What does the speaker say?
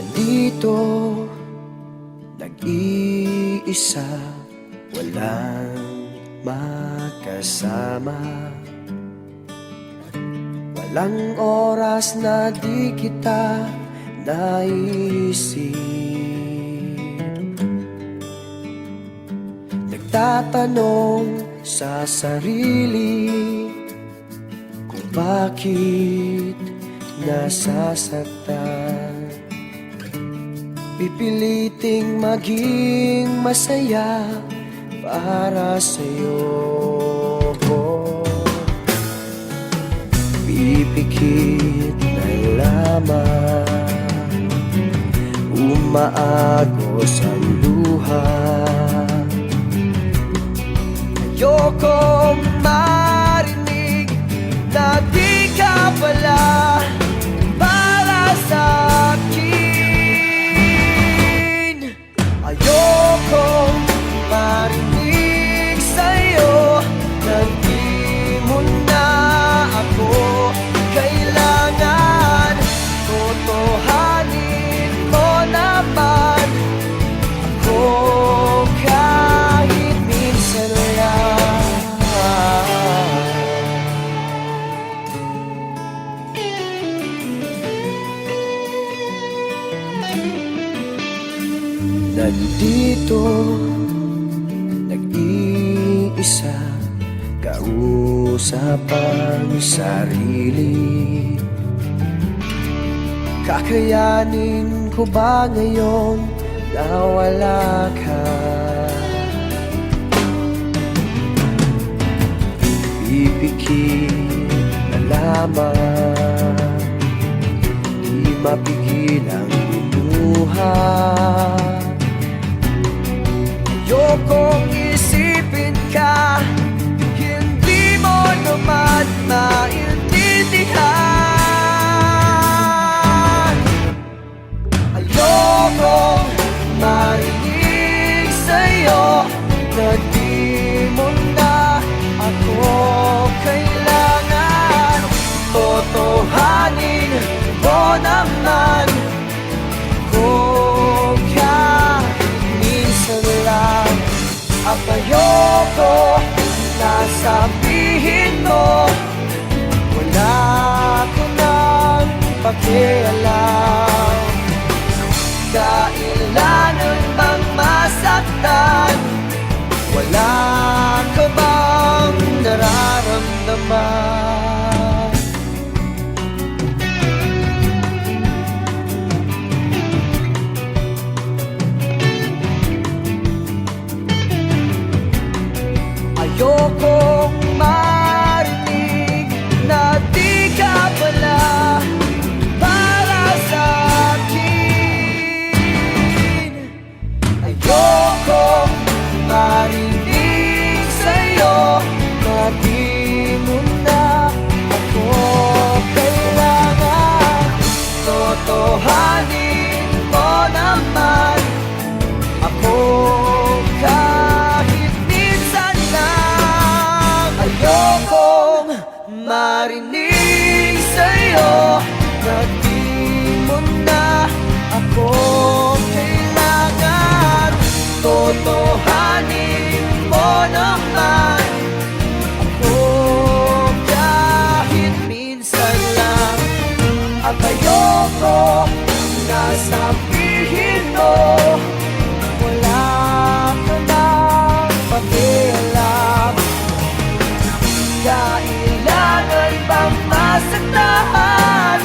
Nandito, nag-iisa, walang makasama. Walang oras na di kita naisip. Nagtatanong sa sarili kung bakit nasasaktan. Pipiliting maging masaya para sa'yo. Pipikit na lamang, umaagos ang luha. Ayokong marinig na di ka pala para sa akin. Ayokong marinig sa'yo na di mo na ako kailangan. Totohanin mo naman ako kahit minsan lang. Nandito, nag-iisa, kausap ang sarili. Kakayanin ko ba ngayon na wala ka? Pipikit na lamang, di mapigil ang lumuha. Ayokong isipin ka, hindi mo naman maintindihan. Ayokong marinig sa'yo na di mo na ako kailangan. Totohanin mo naman ako kahit minsan lang. At ayoko na sabihin mo wala ko nang pakialam. Kailangan bang masaktan? Wala ka bang nararamdaman? Ayokong marinig na di ka pala para sa akin. Ayokong marinig sa'yo na di mo na ako kailangan. Totohanin mo naman ako kahit minsan lang. Ayokong marinig sa'yo na di mo na ako kailangan. Totohanin mo naman ako kahit minsan lang. At ayoko na sabihin mo wala ka nang pakialam. Kailangan bang masaktan?